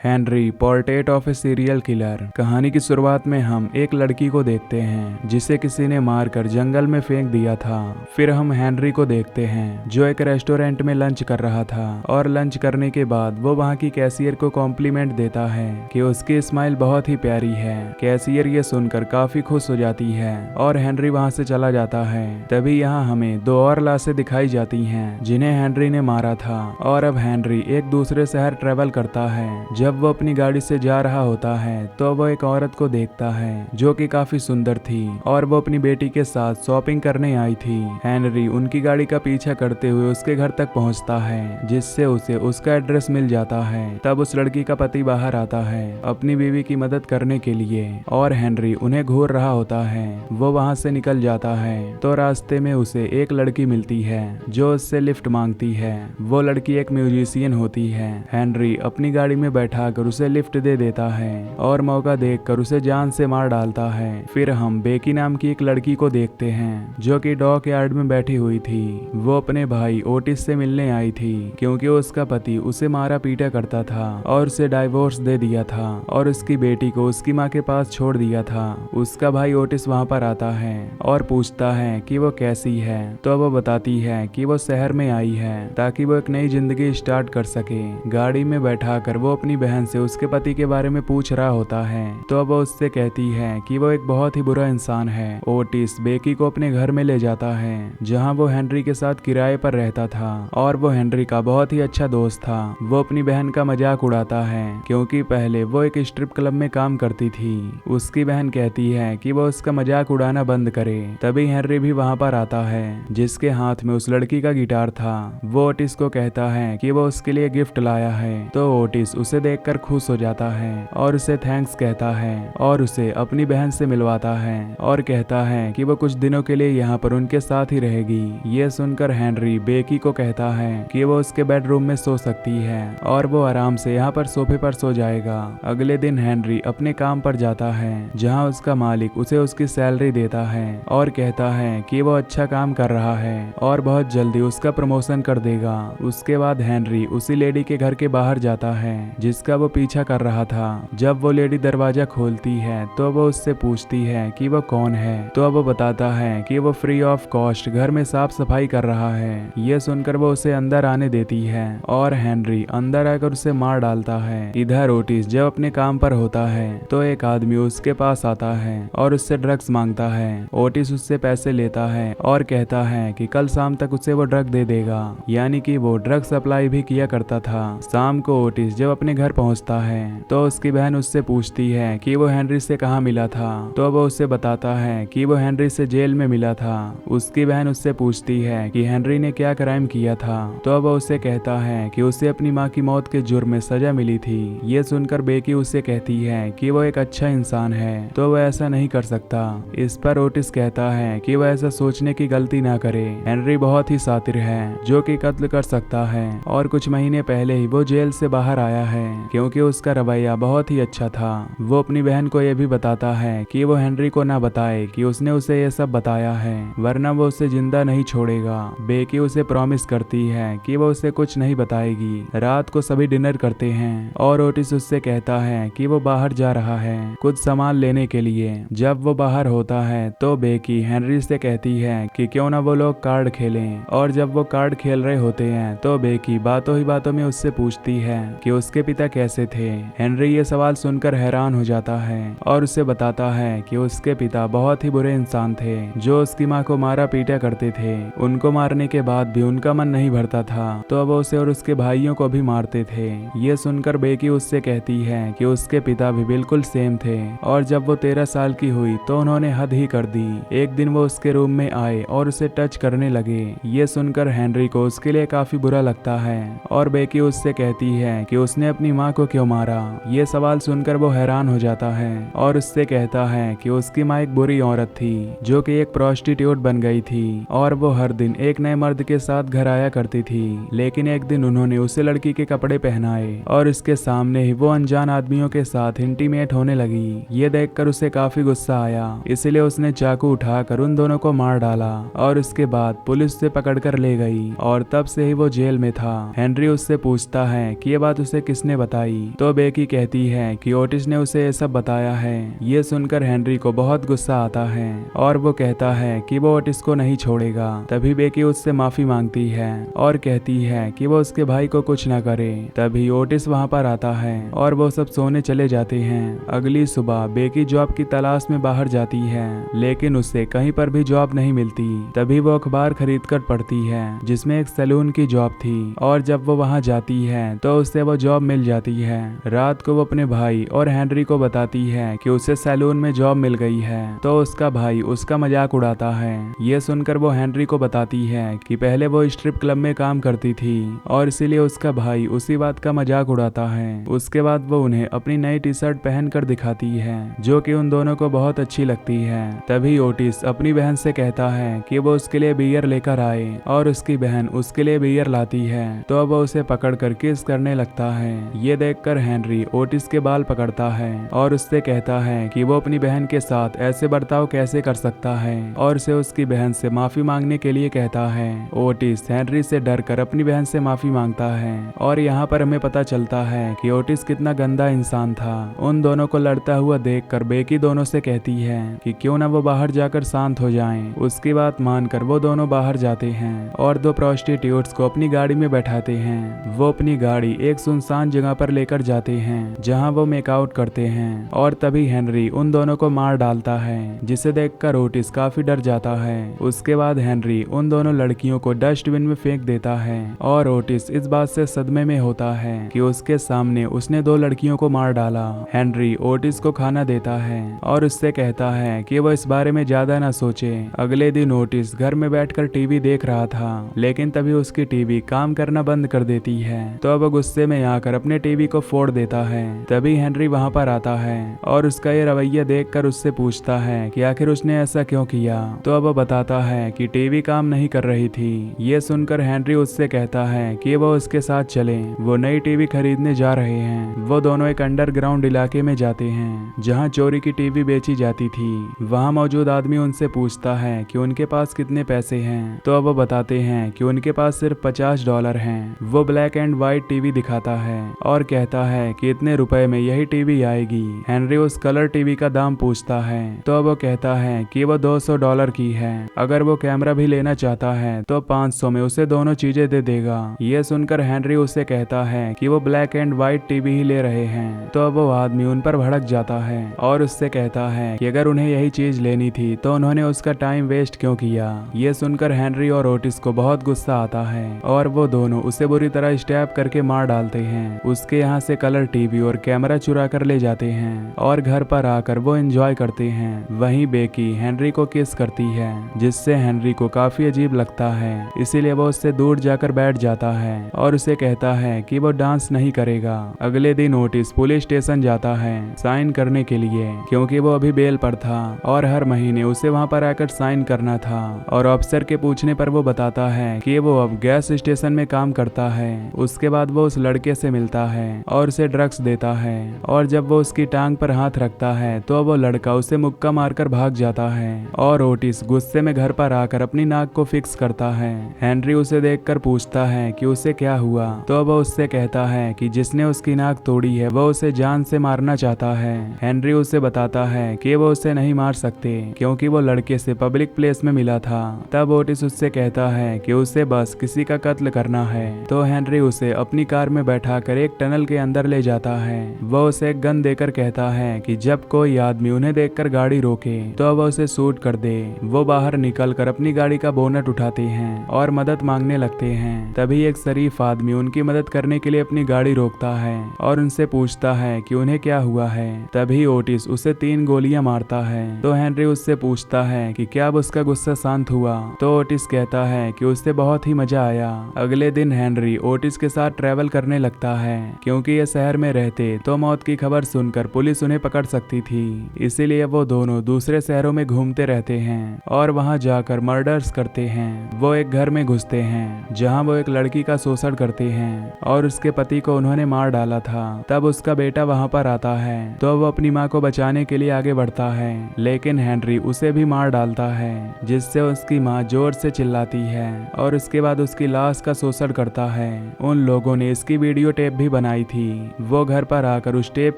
Henry, portrait of A serial killer. कहानी की शुरुआत में हम एक लड़की को देखते हैं जिसे किसी ने मारकर जंगल में फेंक दिया था। फिर हम हेनरी को देखते हैं जो एक रेस्टोरेंट में लंच कर रहा था और लंच करने के बाद वो वहाँ की कैशियर को कॉम्प्लीमेंट देता है कि उसकी स्माइल बहुत ही प्यारी है। कैशियर ये सुनकर काफी खुश हो जाती है और हेनरी वहाँ से चला जाता है। तभी यहाँ हमें दो और लाशें दिखाई जाती हैं जिन्हें हेनरी ने मारा था और अब हेनरी एक दूसरे शहर ट्रेवल करता है। जब वो अपनी गाड़ी से जा रहा होता है तो वो एक औरत को देखता है जो कि काफी सुंदर थी और वो अपनी बेटी के साथ शॉपिंग करने आई थी। हेनरी उनकी गाड़ी का पीछा करते हुए उसके घर तक पहुंचता है जिससे उसे उसका एड्रेस मिल जाता है। तब उस लड़की का पति बाहर आता है अपनी बीवी की मदद करने के लिए और हेनरी उन्हें घूर रहा होता है। वो वहां से निकल जाता है तो रास्ते में उसे एक लड़की मिलती है जो उससे लिफ्ट मांगती है। वो लड़की एक म्यूजिशियन होती है। हेनरी अपनी गाड़ी में बैठा कर उसे लिफ्ट दे देता है और मौका देखकर उसे जान से मार डालता है। फिर हम बेकी नाम की एक लड़की को देखते हैं जो कि डॉक यार्ड में बैठी हुई थी। वो अपने भाई ओटिस से मिलने आई थी क्योंकि उसका पति उसे मारा पीटा करता था और उसे डाइवोर्स दे दिया था और उसकी बेटी को उसकी माँ के पास छोड़ दिया था। उसका भाई ओटिस वहाँ पर आता है और पूछता है कि वो कैसी है तो वो बताती है कि वो शहर में आई है ताकि वो एक नई जिंदगी स्टार्ट कर सके। गाड़ी में बैठाकर वो अपनी बहन से उसके पति के बारे में पूछ रहा होता है तो वो उससे कहती है कि वो एक बहुत ही बुरा इंसान है। ओटिस बेकी को अपने घर में ले जाता है जहां वो हेनरी के साथ किराए पर रहता था और वो हेनरी का बहुत ही अच्छा दोस्त था। वो अपनी बहन का मजाक उड़ाता है क्योंकि पहले वो एक स्ट्रिप क्लब में काम करती थी। उसकी बहन कहती है कि वो उसका मजाक उड़ाना बंद करे। तभी हेनरी भी वहां पर आता है जिसके हाथ में उस लड़की का गिटार था। वो ओटिस को कहता है कि वो उसके लिए गिफ्ट लाया है तो ओटिस उसे देखकर खुश हो जाता है और उसे थैंक्स कहता है और उसे अपनी बहन से मिलवाता है और कहता है कि वो कुछ दिनों के लिए यहाँ पर उनके साथ ही रहेगी। ये सुनकर हेनरी बेकी को कहता है कि वो उसके बेडरूम में सो सकती है और वो आराम से यहाँ पर सोफे पर सो जाएगा। अगले दिन हेनरी अपने काम पर जाता है जहाँ उसका मालिक उसे उसकी सैलरी देता है और कहता है कि वो अच्छा काम कर रहा है और बहुत जल्दी उसका प्रमोशन कर देगा। उसके बाद हेनरी उसी लेडी के घर के बाहर जाता है जिसका वो पीछा कर रहा था। जब वो लेडी दरवाजा खोलती है तो वो उससे पूछती है कि वो कौन है तो वो बताता है कि वो फ्री ऑफ कॉस्ट घर में साफ सफाई कर रहा है। ये सुनकर वो उसे अंदर आने देती है और हेनरी अंदर आकर उसे मार डालता है। इधर ओटिस जब अपने काम पर होता है तो एक आदमी उसके पास आता है और उससे ड्रग्स मांगता है। ओटिस उससे पैसे लेता है और कहता है कि कल शाम तक उसे वो ड्रग दे देगा, यानी कि वो ड्रग सप्लाई भी किया करता था। शाम को ओटिस जब अपने घर पहुंचता है तो उसकी बहन उससे पूछती है कि वो हेनरी से कहाँ मिला था तो वो उससे बताता है कि वो हेनरी से जेल में मिला था। उसकी बहन उससे पूछती है कि हेनरी ने क्या क्राइम किया था तो वो उसे कहता है कि उसे अपनी माँ की मौत के जुर्म में सजा मिली थी। ये सुनकर बेकी उससे कहती है कि वो एक अच्छा इंसान है तो वो ऐसा नहीं कर सकता। इस पर ओटिस कहता है कि वो ऐसा सोचने की गलती ना करे। हेनरी बहुत ही शातिर है जो कि कत्ल कर सकता है और कुछ महीने पहले ही वो जेल से बाहर आया है क्योंकि उसका रवैया बहुत ही अच्छा था। वो अपनी बहन को यह भी बताता है कि वो हेनरी को ना बताए कि उसने उसे ये सब बताया है वरना वो उसे जिंदा नहीं छोड़ेगा। बेकी उसे प्रॉमिस करती है कि वो उसे कुछ नहीं बताएगी। रात को सभी डिनर करते हैं और ओटिस उससे कहता है कि वो बाहर जा रहा है कुछ सामान लेने के लिए। जब वो बाहर होता है तो बेकी हेनरी से कहती है कि क्यों ना वो लोग कार्ड खेलें और जब वो कार्ड खेल रहे होते हैं तो बेकी बातों ही बातों में उससे पूछती है कि उसके पिता कैसे थे। हेनरी ये सवाल सुनकर हैरान हो जाता है और उसे बताता है कि उसके पिता बहुत ही बुरे इंसान थे जो उसकी माँ को मारा पीटा करते थे। उनको मारने के बाद भी उनका मन नहीं भरता था तो वो उसे और उसके भाइयों को भी मारते थे। ये सुनकर बेकी उससे कहती है कि उसके पिता भी बिल्कुल सेम थे और जब वो 13 साल की हुई तो उन्होंने हद ही कर दी। एक दिन वो उसके रूम में आए और उसे टच करने लगे। ये सुनकर हेनरी को उसके लिए काफी बुरा लगता है और बेकी उससे कहती है कि उसने अपनी माँ को क्यों मारा। ये सवाल सुनकर वो हैरान हो जाता है और उससे कहता है कि उसकी माँ एक बुरी औरत थी जो कि एक प्रोस्टिट्यूट बन गई थी और वो हर दिन एक नए मर्द के साथ घर आया करती थी। लेकिन एक दिन उन्होंने उसे लड़की के कपड़े पहनाए और उसके सामने ही वो अनजान आदमियों के साथ इंटीमेट होने लगी। ये देखकर उसे काफी गुस्सा आया इसलिए उसने चाकू उठाकर उन दोनों को मार डाला और उसके बाद पुलिस से पकड़कर ले गई और तब से ही वो जेल में था। हेनरी उससे पूछता है कि ये बात उसे किसने बताई बताई तो बेकी कहती है कि ओटिस ने उसे ये सब बताया है। ये सुनकर हेनरी को बहुत गुस्सा आता है और वो कहता है कि वो ओटिस को नहीं छोड़ेगा। तभी बेकी उससे माफी मांगती है और कहती है कि वो उसके भाई को कुछ न करे। तभी ओटिस वहाँ पर आता है और वो सब सोने चले जाते हैं। अगली सुबह बेकी जॉब की तलाश में बाहर जाती है, लेकिन उसे कहीं पर भी जॉब नहीं मिलती। तभी वो अखबार खरीद कर पढ़ती है जिसमें एक सैलून की जॉब थी और जब वो वहाँ जाती है तो उसे वो जॉब मिल जाती है। रात को वो अपने भाई और हेनरी को बताती है कि उसे सैलून में जॉब मिल गई है तो उसका भाई उसका मजाक उड़ाता है। ये सुनकर वो हेनरी को बताती है कि पहले वो स्ट्रिप क्लब में काम करती थी और इसीलिए उसका भाई उसी बात का मजाक उड़ाता है। उसके बाद वो उन्हें अपनी नई टी शर्ट पहन कर दिखाती है जो कि उन दोनों को बहुत अच्छी लगती है। तभी ओटिस अपनी बहन से कहता है कि वो उसके लिए बियर लेकर आए और उसकी बहन उसके लिए बियर लाती है तो अब वो उसे पकड़ कर किस करने लगता है। ये देखकर हेनरी ओटिस के बाल पकड़ता है और उससे कहता है कि वो अपनी बहन के साथ ऐसे बर्ताव कैसे कर सकता है और उसे उसकी बहन से माफी मांगने के लिए कहता है। ओटिस हेनरी से डरकर अपनी बहन से माफी मांगता है और यहाँ पर हमें पता चलता है कि ओटिस कितना गंदा इंसान था। उन दोनों को लड़ता हुआ देखकर बेकी दोनों से कहती है कि क्यों ना वो बाहर जाकर शांत हो जाएं। उसकी बात मानकर वो दोनों बाहर जाते हैं और दो प्रोस्टिट्यूट्स को अपनी गाड़ी में बैठाते हैं। वो अपनी गाड़ी एक सुनसान जगह पर लेकर जाते हैं जहां वो मेकआउट करते हैं और तभी हेनरी उन दोनों को मार डालता है जिसे देखकर ओटिस काफी डर जाता है। उसके बाद हेनरी उन दोनों लड़कियों को डस्टबिन में फेंक देता है और ओटिस इस बात से सदमे में होता है कि उसके सामने उसने दो लड़कियों को मार डाला। हेनरी ओटिस को खाना देता है और उससे कहता है कि वो इस बारे में ज्यादा ना सोचे। अगले दिन ओटिस घर में बैठकर टीवी देख रहा था, लेकिन तभी उसकी टीवी काम करना बंद कर देती है तो अब गुस्से में आकर अपने टीवी को फोड़ देता है। तभी हेनरी वहां पर आता है और उसका ये रवैया देखकर उससे पूछता है कि आखिर उसने ऐसा क्यों किया तो अब वो बताता है कि टीवी काम नहीं कर रही थी। ये सुनकर हेनरी उससे कहता है कि वो उसके साथ चले, वो नई टीवी खरीदने जा रहे हैं। वो दोनों एक अंडरग्राउंड इलाके में जाते हैं जहाँ चोरी की टीवी बेची जाती थी। वहाँ मौजूद आदमी उनसे पूछता है कि उनके पास कितने पैसे हैं तो अब वो बताते हैं कि उनके पास सिर्फ $50 हैं। वो ब्लैक एंड व्हाइट टीवी दिखाता है और कहता है कि इतने रुपए में यही टीवी आएगी। हेनरी उस कलर टीवी का दाम पूछता है तो अब वो कहता है कि वो $200 की है। अगर वो कैमरा भी लेना चाहता है तो 500 में उसे दोनों चीजें दे देगा। ये सुनकर हेनरी उससे कहता है कि वो ब्लैक एंड व्हाइट टीवी ही ले रहे हैं तो अब वो आदमी उन पर भड़क जाता है और उससे कहता है कि अगर उन्हें यही चीज लेनी थी तो उन्होंने उसका टाइम वेस्ट क्यों किया। ये सुनकर हेनरी और ओटिस को बहुत गुस्सा आता है और वो दोनों उसे बुरी तरह स्टैप करके मार डालते हैं। उसके यहाँ से कलर टीवी और कैमरा चुरा कर ले जाते हैं और घर पर आकर वो एंजॉय करते हैं। वहीं बेकी हेनरी को किस करती है जिससे हेनरी को काफी अजीब लगता है, इसीलिए वो उससे दूर जाकर बैठ जाता है और उसे कहता है कि वो डांस नहीं करेगा। अगले दिन ओटिस पुलिस स्टेशन जाता है साइन करने के लिए क्योंकि वो अभी बेल पर था और हर महीने उसे वहाँ पर आकर साइन करना था। और अफसर के पूछने पर वो बताता है कि वो अब गैस स्टेशन में काम करता है। उसके बाद वो उस लड़के से मिलता है और उसे ड्रग्स देता है और जब वो उसकी टांग पर हाथ रखता है तो वो लड़का उसे मुक्का मारकर भाग जाता है और ओटिस गुस्से में घर पर आकर अपनी नाक को फिक्स करता है। हेनरी उसे देखकर पूछता है कि उसे क्या हुआ तो वो उससे कहता है कि जिसने उसकी नाक तोड़ी है वो उसे जान से मारना चाहता है। हेनरी उसे बताता है कि वो उसे नहीं मार सकते क्योंकि वो लड़के से पब्लिक प्लेस में मिला था। तब ओटिस उससे कहता है कि उसे बस किसी का कत्ल करना है तो हेनरी उसे अपनी कार में बैठाकर एक टनल के अंदर ले जाता है। वो उसे एक गन देकर कहता है कि जब कोई आदमी उन्हें देखकर गाड़ी रोके तो वो उसे शूट कर दे। वो बाहर निकलकर अपनी गाड़ी का बोनट उठाते हैं और मदद मांगने लगते हैं। तभी एक शरीफ आदमी उनकी मदद करने के लिए अपनी गाड़ी रोकता है और उनसे पूछता है कि उन्हें क्या हुआ है। तभी ओटिस उसे 3 गोलियां मारता है तो हेनरी उससे पूछता है कि क्या अब उसका गुस्सा शांत हुआ तो ओटिस कहता है कि उसे बहुत ही मजा आया। अगले दिन हेनरी ओटिस के साथ ट्रैवल करने लगता है क्योंकि ये शहर में रहते तो मौत की खबर सुनकर पुलिस उन्हें पकड़ सकती थी, इसीलिए वो दोनों दूसरे शहरों में घूमते रहते हैं और वहां जाकर मर्डर्स करते हैं। वो एक घर में घुसते हैं जहां वो एक लड़की का शोषण करते हैं और उसके पति को उन्होंने मार डाला था। तब उसका बेटा वहां पर आता है तो वो अपनी माँ को बचाने के लिए आगे बढ़ता है, लेकिन हेनरी उसे भी मार डालता है जिससे उसकी माँ जोर से चिल्लाती है और उसके बाद उसकी लाश का शोषण करता है। उन लोगों ने इसकी वीडियो टेप भी बनाई थी। वो घर पर आकर उस टेप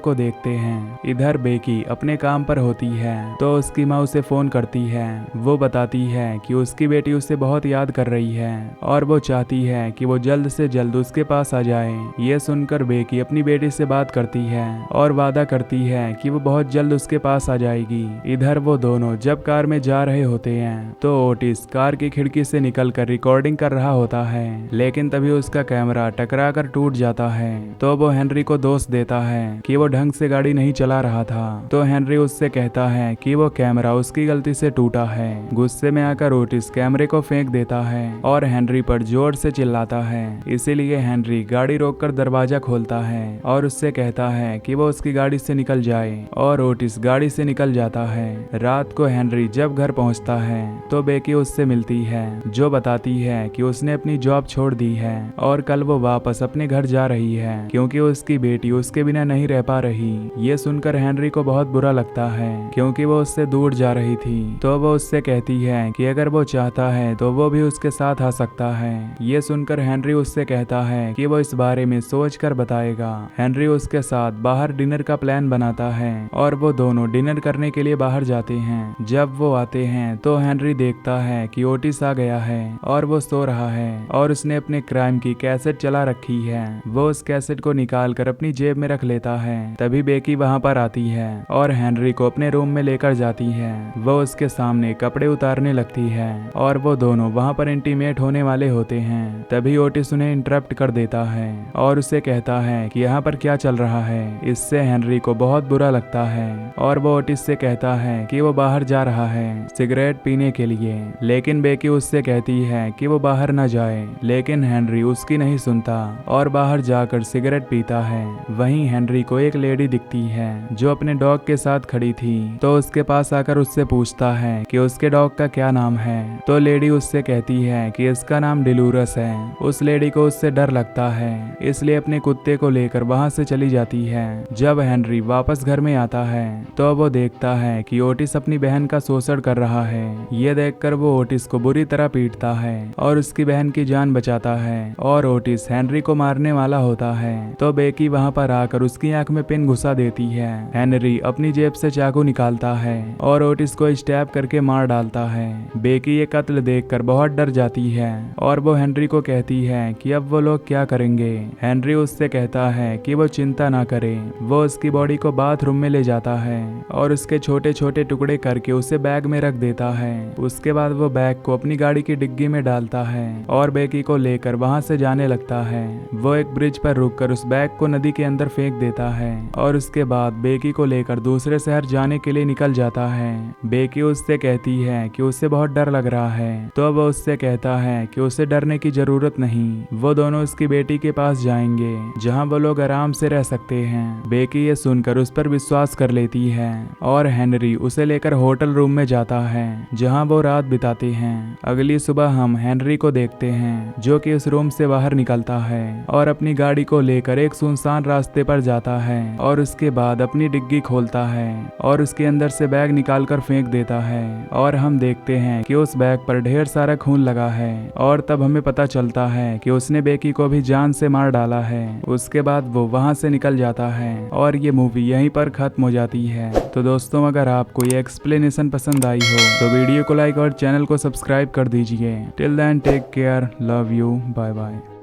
को देखते हैं। इधर बेकी अपने काम पर होती है तो उसकी माँ उसे फोन करती है। वो बताती है कि उसकी बेटी उसे बहुत याद कर रही है और वो चाहती है कि वो जल्द से जल्द उसके पास आ जाए। ये सुनकर बेकी अपनी बेटी से बात करती है और वादा करती है कि वो बहुत जल्द उसके पास आ जाएगी। इधर वो दोनों जब कार में जा रहे होते हैं तो ओटिस कार की खिड़की से निकलकर रिकॉर्डिंग कर रहा होता है, लेकिन तभी उसका कैमरा टकरा कर टूट जाता है। तो वो हेनरी को दोष देता है कि वो ढंग से गाड़ी नहीं चला रहा था। तो हेनरी उससे कहता है कि वो कैमरा उसकी गलती से टूटा है। गुस्से में आकर ओटिस कैमरे को फेंक देता है और हेनरी पर जोर से चिल्लाता है। इसीलिए हेनरी गाड़ी रोककर दरवाजा खोलता है और उससे कहता है कि वो उसकी गाड़ी से निकल जाए और ओटिस गाड़ी से निकल जाता है। रात को हेनरी जब घर पहुंचता है तो बेकी उससे मिलती है, जो बताती है कि उसने अपनी जॉब छोड़ दी है और कल वो वापस अपने घर जा रही है क्योंकि उसकी बेटी उसके बिना नहीं रह पा रही। ये सुनकर हेनरी को बहुत बुरा लगता है क्योंकि वो उससे दूर जा रही थी। तो वो उससे कहती है कि अगर वो चाहता है तो वो भी उसके साथ आ सकता है। ये सुनकर हेनरी उससे कहता है कि वो इस बारे में सोच कर बताएगा। हेनरी उसके साथ बाहर डिनर का प्लान बनाता है और वो दोनों डिनर करने के लिए बाहर जाते हैं। जब वो आते हैं तो हेनरी देखता है कि ओटिस आ गया है और वो सो रहा है और उसने अपने क्राइम की कैसेट चला रखी है। वो उस कैसेट को निकाल कर अपनी जेब में रख लेता है। तभी बेकी वहां पर आती है और हेनरी को अपने रूम में लेकर जाती है। वो उसके सामने कपड़े उतारने लगती है और वो दोनों वहां पर इंटीमेट होने वाले होते हैं। तभी ओटिस उन्हें इंटरप्ट कर देता है और उसे कहता है कि यहाँ पर क्या चल रहा है। इससे हेनरी को बहुत बुरा लगता है और वो ओटिस से कहता है कि वो बाहर जा रहा है सिगरेट पीने के लिए, लेकिन बेकी उससे कहती है कि वो बाहर न जाए। लेकिन हेनरी उसकी नहीं सुनता और बाहर जाकर सिगरेट पीता है। वहीं हेनरी को एक लेडी दिखती है जो अपने डॉग के साथ खड़ी थी। तो उसके पास आकर उससे पूछता है कि उसके डॉग का क्या नाम है। तो लेडी उससे कहती है कि इसका नाम डिलूरस है। उस लेडी को उससे डर लगता है, इसलिए अपने कुत्ते को लेकर वहां से चली जाती है। जब हेनरी वापस घर में आता है तो वो देखता है कि ओटिस अपनी बहन का शोषण कर रहा है। ये देखकर वो ओटिस को बुरी तरह पीटता है और उसकी बहन की जान बचाता है और ओटिस हेनरी को मारने वाला होता है। तो बेकी वहां पर आकर उसकी आंख में पिन घुसा देती है। हेनरी अपनी जेब से चाकू निकालता है और ओटिस को स्टैब करके मार डालता है। बेकी ये कत्ल देखकर बहुत डर जाती है और वो हेनरी को कहती है कि अब वो लोग क्या करेंगे। हेनरी उससे कहता है कि वो चिंता ना करे। वो उसकी बॉडी को बाथरूम में ले जाता है और उसके छोटे छोटे टुकड़े करके उसे बैग में रख देता है। उसके बाद वो बैग को अपनी गाड़ी की डिग्गी में डालता है और बेकी को लेकर वहां से जाने लगता है। वो एक ब्रिज पर रुककर उस बैग को नदी के अंदर फेंक देता है और उसके बाद बेकी को लेकर दूसरे शहर जाने के लिए निकल जाता है। बेकी उससे कहती है कि उसे बहुत डर लग रहा है। तो वो उससे कहता है कि उसे डरने की जरूरत नहीं। वो दोनों उसकी बेटी के पास जाएंगे जहां वो लोग आराम से रह सकते हैं। बेकी ये सुनकर उस पर विश्वास कर लेती है और हेनरी उसे लेकर होटल रूम में जाता है जहां वो रात बिताते हैं। अगली सुबह हम हेनरी को देखते हैं जो कि उस रूम से बाहर निकलता है और अपनी गाड़ी को लेकर एक सुनसान रास्ते पर जाता है और उसके बाद अपनी डिग्गी खोलता है और उसके अंदर से बैग निकालकर फेंक देता है और हम देखते हैं कि उस बैग पर ढेर सारा खून लगा है और तब हमें पता चलता है कि उसने बेकी को भी जान से मार डाला है। उसके बाद वो वहां से निकल जाता है और ये मूवी यहीं पर खत्म हो जाती है। तो दोस्तों, अगर आपको ये एक्सप्लेनेशन पसंद आई हो तो वीडियो को लाइक और चैनल को सब्सक्राइब कर दीजिए। Till then take care, love you, bye bye.